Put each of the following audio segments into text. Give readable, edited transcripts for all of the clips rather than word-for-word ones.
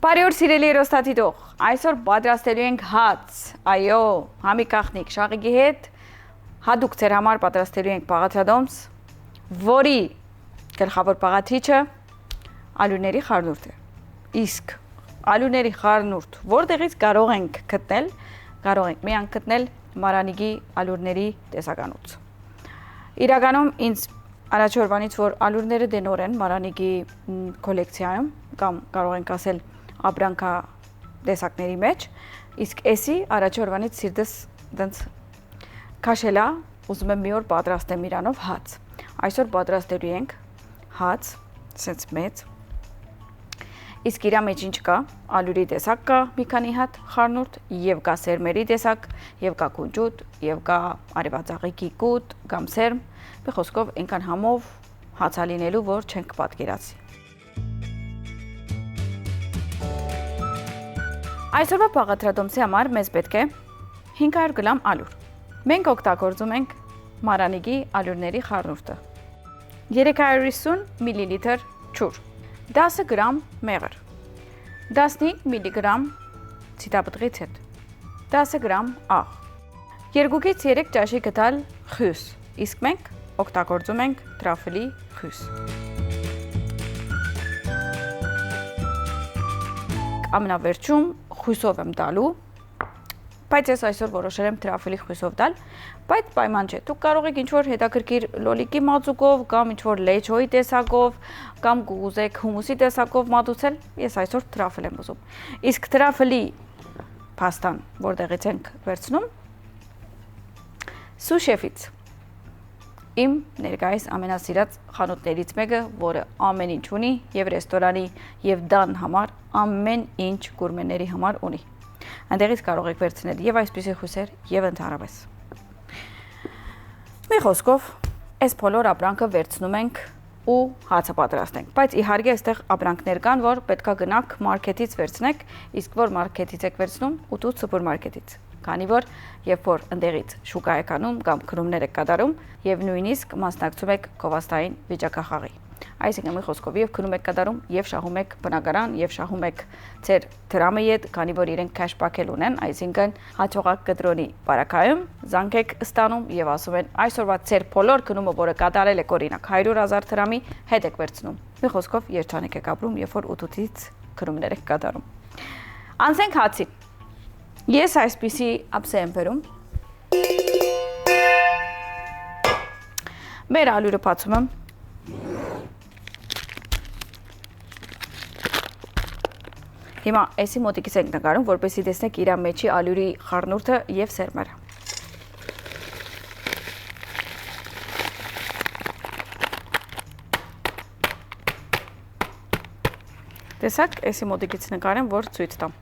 Բարի օր սիրելի երոստատիտող, այսօր պատրաստելու ենք հաց, այո, համի կախնիկ շաղիկի հետ, հատուկ ձեր համար պատրաստելու ենք պաղաթրադոմս, որի գլխավոր պաղաթիչը ալուների խառնուրդ է, իսկ ալուների խառնուրդ որտեղից կարող ենք գտնել, կարող ենք միայն գտնել Մարանիգի ալուրների տեսականուց։ Իրականում ինձ առաջ օրվանից, որ ալուրները դենոր են Մարանիգի կոլեկցիայում, կամ կարող ենք ասել ապրանքա տեսակների մեջ, իսկ էսի առաջ օրվանից սիրտս դենց քաշելա, ուզում եմ մի օր պատրաստեմ իրանով հաց։ Այսօր պատրաստելու ենք հաց, սենց մեծ, իսկ իրա մեջ ինչ կա, ալուրի տեսակ կա մի քանի հատ խառնուրդ, եւ կա սերմերի տեսակ, եւ կա կունճուտ, եւ կա արևածաղիկի կուտ կամ սերմ, մի խոսքով այնքան համով հացա լինելու, որ չենք պատկերացի։ Այսօրվա պաղաթրադոմսի համար մեզ պետք է 500 գրամ ալուր։ Մենք օգտագործում ենք Մարանիգի ալուրների խառնուրդը, 350 մլ ջուր, 10 գրամ մեղր, 15 մգ ցիտապտղից հետ, 10 գրամ աղ, 2-ից 3 ճաշի գդալ խյուս, իսկ մենք օգտագործում ենք տրաֆլի խյուս։ Ամենավերջում խույսով եմ տալու, բայց ես այսօր որոշել եմ տրաֆլի խույսով տալ, բայց պայման չէ, դուք կարող եք ինչ-որ հետաքրքիր լոլիկի մածուկով կամ ինչ-որ լեչոյի տեսակով կամ կուզեք հումուսի տեսակով մատուցել, ես այսօր տրաֆլ եմ ուզում։ Իսկ տրաֆլի փաստան որտեղից ենք վերցնում, Սուշեֆից, իմ ներկայիս ամենասիրած խանութներից մեկը, որը ամեն ինչ ունի, եւ ռեստորանի, եւ դան համար, ամեն ինչ գուրմեների համար ունի։ Այնտեղից կարող եք վերցնել եւ այսպիսի խույսեր, եւ ընդհանրապես։ Մի խոսքով, այս բոլոր ապրանքը վերցնում ենք ու հացը պատրաստենք, բայց իհարկե այստեղ ապրանքներ կան, որ պետքա գնաք մարքեթից վերցնեք, իսկ որ մարքեթից եք վերցնում, ուտու սուպերմարկետից։ Քանի որ երբ որ ընդեղից շուկա եք անում կամ քնումներ եք կատարում եւ նույնիսկ մասնակցում եք գովազդային վիճակախաղի։ Այսինքն մի խոսքով եւ քնում եք կատարում եւ շահում եք բնակարան եւ շահում եք ձեր դրամի հետ, քանի որ իրենք քաշպակել ունեն, այսինքն հաջողակ կտրոնի բարակայում զանգ եք ստանում եւ ասում են այսօրվա ձեր բոլոր քնումը, որը կատարել եք օրինակ 100,000 դրամի, հետ եք վերցնում։ Մի խոսքով երջանիկ եք ապրում, երբ որ ուտուտից քնումներ եք կատարում։ Անցենք հացին։ Ես այսպիսի ափսե եմ բերում, մեր ալուրը բացում եմ, հիմա էսի մոտիկից ենք նկարում, որպեսզի տեսնեք իրա մեջի ալուրի խառնուրդը եւ սերմերը։ Տեսակ, էսի մոտիկից նկարեմ, որ ցույց տամ։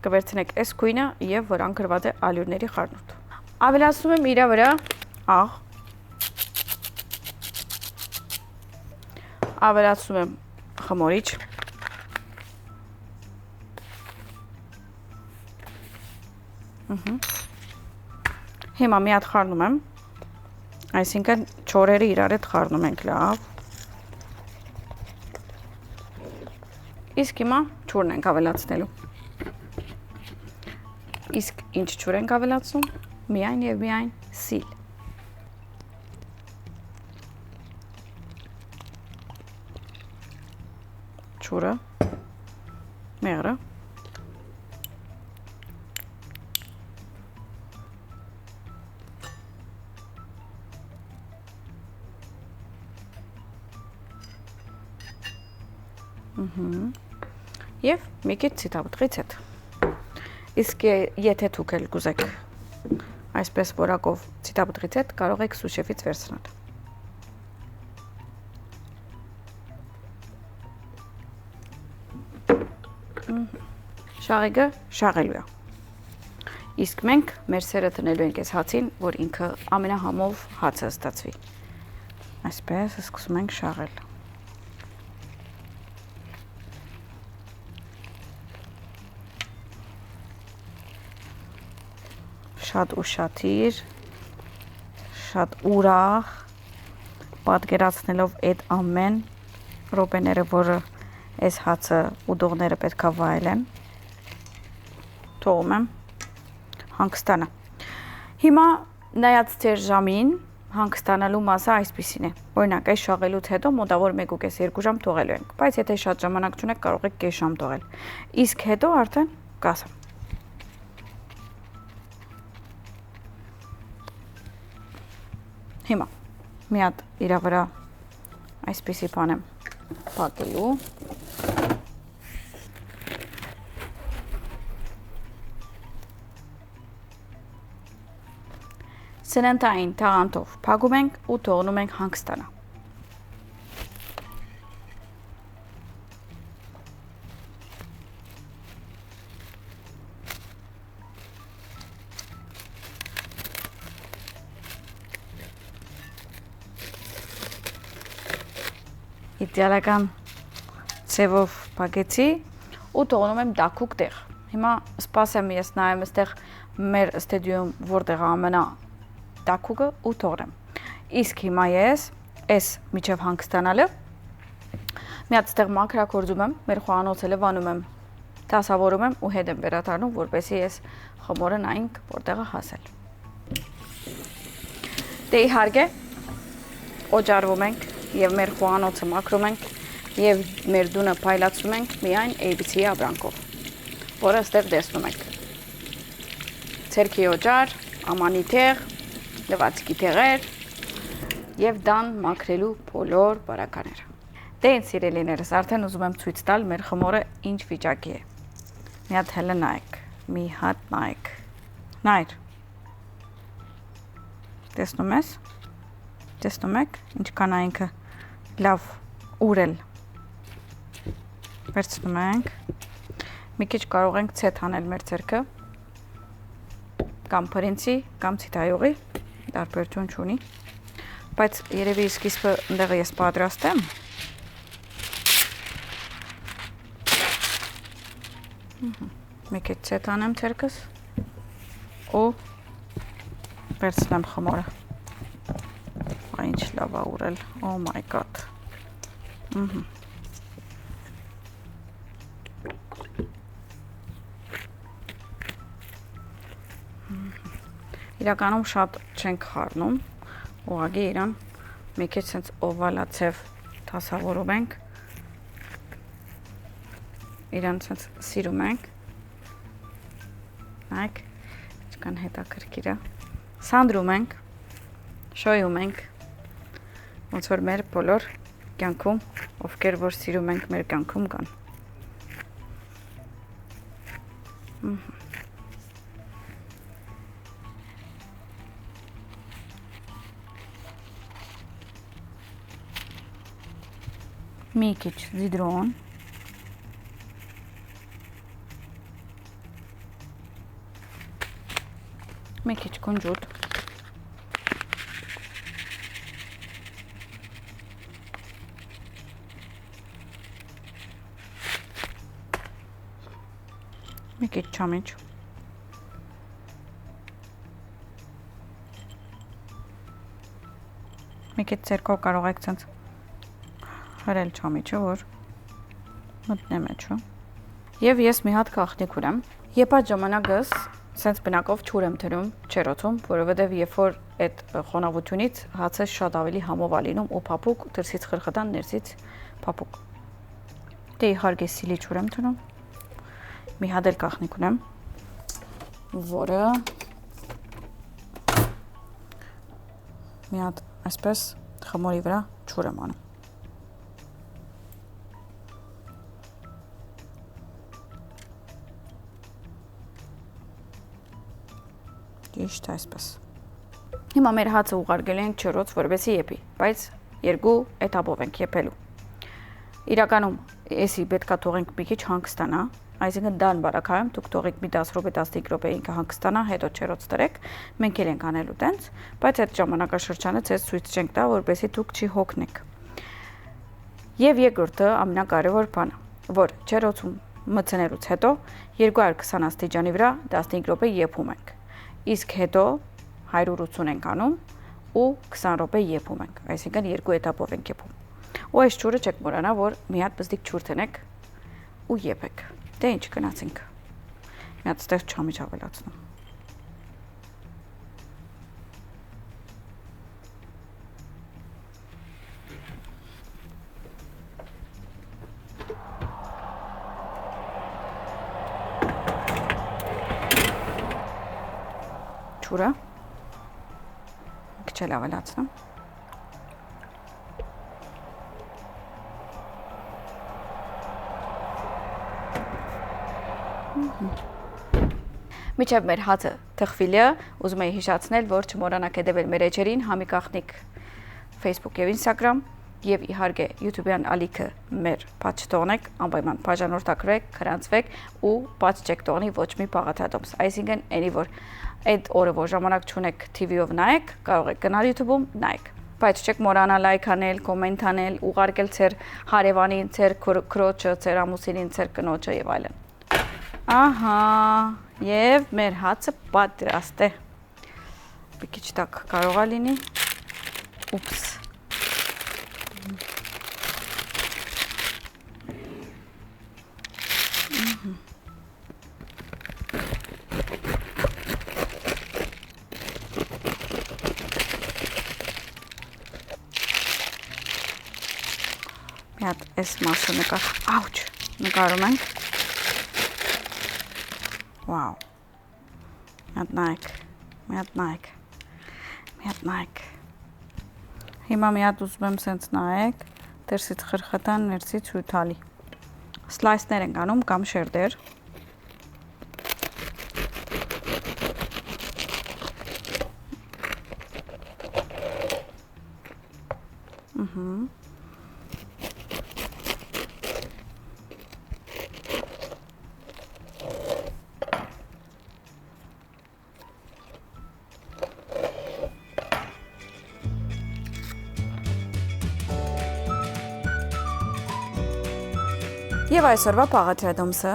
Կվերցնեք այս գույնը եւ վրան գրված է ալյուրների խառնուրդ։ Ավելացնում եմ իրա վրա աղ, ավելացնում եմ խմորիչ, հիմա մի հատ խառնում եմ, այսինքն չորերը իրար հետ խառնում ենք լավ, իսկ հիմա ջուրն ենք ավելացնելու։ Իսկ ինչ ջուր ենք ավելացնում, միայն եւ միայն սիլ։ Ջուրը, մեղրը, եւ մի քիչ ցիտապտղից հետ։ Իսկ եթե դուք էլ կուզեք այսպես որակով ցիտապտղից հետ, կարող եք սուշեֆից վերցնել։ Շաղիկը շաղելու է։ Իսկ մենք մեր սերը տնելու ենք այս հացին, որ ինքը ամենահամով հացը ստացվի։ Այսպես սկսում ենք շաղել։ Շատ ուշադիր, շատ ուրախ, պատկերացնելով այդ ամեն րոպեները, որը այս հացը ուդողները պետքա վայելեն։ Թողում եմ հանգստանա։ Հիմա նայած ձեր ժամին հանգստանալու մասը այսպիսին է։ Օրինակ, այս շաղելուց հետո մոտավոր 1.5-2 ժամ թողելու ենք, բայց եթե շատ ժամանակ չունեք, կարող եք կես ժամ թողել։ Իսկ հետո արդեն կասեմ։ Հիմա մի հատ իրա վրա այսպիսի բան եմ փակելու։ Սննդային թաղանթով փակում ենք ու թողնում ենք հանգստանա։ Իդեալական ցևով փակեցի ու թողնում եմ դակուկ տեղ։ Հիմա սպասեմ ես նայեմ այստեղ մեր ստուդիոյում որտեղ ամենա դակուկը ու թողնեմ։ Իսկ հիմա ես այս միջև հանգստանալը մի հատ ստեղ մաքրագործում եմ, մեր խոհանոցը լվանում եմ, դասավորում եմ ու հետ եմ վերադառնում, որպեսզի ես խմորը նայենք որտեղ է հասել։ Դե իհարկե օջարվում ենք եւ մեր խոհանոցը մաքրում ենք եւ մեր դունը փայլացնում ենք միայն ABC-ի ապրանքով, որը ստեղ տեսնում եք։ Ցերքի օջար, ամանի թեղ, լվացքի թեղեր եւ դան մաքրելու բոլոր բարակաները։ Դե ինձ սիրելիներս, արդեն ուզում եմ ցույց տալ մեր խմորը ինչ վիճակի է։ Մի հատ հələ նայեք, մի հատ նայեք։ Նայր։ Տեսնում ես։ Տեսնում եք, ինչքան է ինքը լավ ուրել։ Վերցնում ենք։ Մի քիչ կարող ենք ցեթ անել մեր ձեռքը կամ փրինցի, կամ ցիտայողի, տարբերություն չունի, բայց երևի սկիզբը ընդեղ ես պատրաստեմ։ Մի քիչ ցեթ անեմ ձեռքս ու վերցնեմ խմորը։ Ինչ լավ է ուրել, oh my god։ Իրականում շատ չենք խառնում, ուղղակի իրան մի քիչ sense օվալացև դասավորում ենք, իրան sense սիրում ենք, նայեք, ինչքան հետաքրքիր է, սանդրում ենք, շոյում ենք, ոնց որ մեր բոլոր կյանքում, ովքեր որ սիրում ենք մեր կյանքում կան։ Մի քիչ զիդրոն, մի քիչ կունջուտ, մի քիչ չամիչ, մի քիչ ձեռքով կարող եք ցած հրել չամիչը, որ մտնե մեջը։ Եվ ես մի հատ գաղտնիք ունեմ։ Երբ այդ ժամանակս սենց բնակով ջուր եմ թրում չերոցում, որովհետև երբ որ այդ խոնավությունից հացը շատ ավելի համով է լինում ու փափուկ, դրսից խրխտան, ներսից փափուկ։ Դե իհարկե սիլի ջուր եմ թրում։ Մի հատ էլ գաղտնիք ունեմ, որը մի հատ այսպես խմորի վրա ջուր եմ անում։ Ճիշտ այսպես։ Հիմա մեր հացը ուղարկել ենք չորոց, որովհետեւ եփի, բայց երկու էտապով ենք եփելու։ Իրականում, էսի պետքա թողենք մի քիչ հանգստանա, այսինքն դան բարակայում դուք թողեք մի 10 րոպե, 15 րոպե ինքը հանգստանա, հետո չորոց տրեք, մենք էլ ենք անելու տենց, բայց այդ ժամանակաշրջանը ցես ցույց չենք տա, որպեսզի դուք չի հոգնեք։ Եվ երկրորդը ամենակարևոր բանը, որ չորոցում մտցնելուց հետո 220 աստիճանի վրա 15 րոպե եփում ենք։ Իսկ հետո 180 ենք անում ու 20 րոպե եփում ենք, այսինքն երկու էտապով ենք եփում։ Ու այս ջուրը չեք մոռանա, որ մի հատ բզդիկ ջուր տնեք ու եփեք։ Դե ինչ գնացինք։ Մի հատ ստեղ չամիջ ավելացնում։ Ջուրը քիչ ավելացնում։ Միջև մեր հացը թխվիլը, ուզում եի հիշացնել, որ չմոռանաք հետևել մեր էջերին, Համի Գաղտնիք Facebook եւ Instagram եւ իհարկե YouTube-յան ալիքը մեր բաց չթողնեք, անպայման բաժանորդագրեք, քրանցվեք ու բաց չեք թողնի ոչ մի բաղադրատոմս։ Այսինքն, այնի որ այդ օրը որ ժամանակ չունեք TV-ով նայեք, կարող եք գնալ YouTube-ում նայեք։ Բայց չեք մոռանալ լայք անել, կոմենտ անել, ուղարկել ձեր հարևանին, ձեր քրոջը, ձեր ամուսինին, ձեր կնոջը եւ այլն։ Ահա, եւ մեր հացը պատրաստ է։ Մի քիչ տակ կարող է լինի։ Ուպս։ Մի հատ այս մասը նկարում ենք։ Վաու, մի հատ նայեք, հիմա մի հատ ուզում եմ սենց նայեք, դերսից խրխտան, ներսից հյութալի, սլայսներ ենք անում կամ շերդեր, Եվ այսօրվա պաղաթրադոմսը,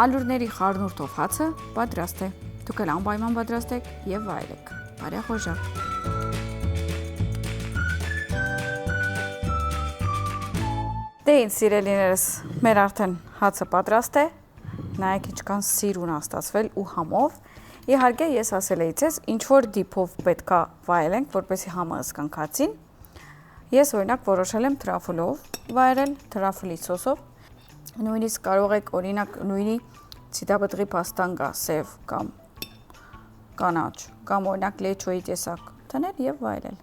ալյուրների խառնուրդով հացը պատրաստ է։ Դուք էլ անպայման պատրաստեք եւ վայելեք։ Բարեխոժա։ Դե ինձ սիրելիներս, մեր արդեն հացը պատրաստ է։ Նայեք ինչքան սիրուն է ստացվել ու համով։ Իհարկե ես ասել էի ձեզ, ինչ որ դիպով պետքա վայելենք, որպեսզի համը զգանք հացին։ Ես օրինակ որոշել եմ տրաֆլով վայելել, տրաֆլի սոսով։ Նույնիսկ կարող եք օրինակ նույնի ցիտապտղի պաստան գա, սև կամ կանաչ, կամ օրինակ լեչոյի տեսակ դնել եւ վայելել։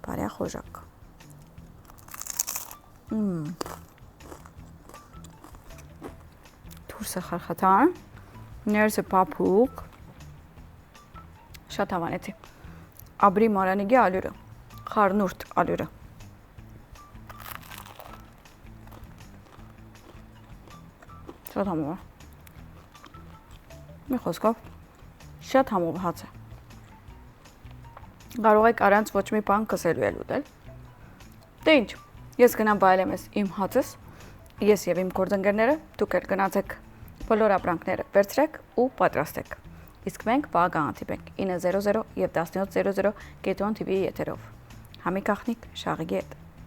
Բարեխոժակ։ Դուրսը խարխատան, ներսը փափուկ, շատ հավանեցի։ Աբրի մարանիգի ալյուրը, խառնուրդ ալյուրը։ Շատ համով է։ Մի խոսքով, շատ համով հաց է։ Կարող եք առանց ոչ մի բան կսելու էլ ուտել։ Դե ինչ, ես գնամ վայելեմ իմ հացս, ես եւ իմ գործընկերները, դուք էլ գնացեք բոլոր ապրանքները վերցրեք ու պատրաստեք։ Իսկ մենք վաղ հանդիպենք 9:00 եւ 17:00 Կետոն TV եթերով։ Համի Գաղտնիք Շաղիկի հետ։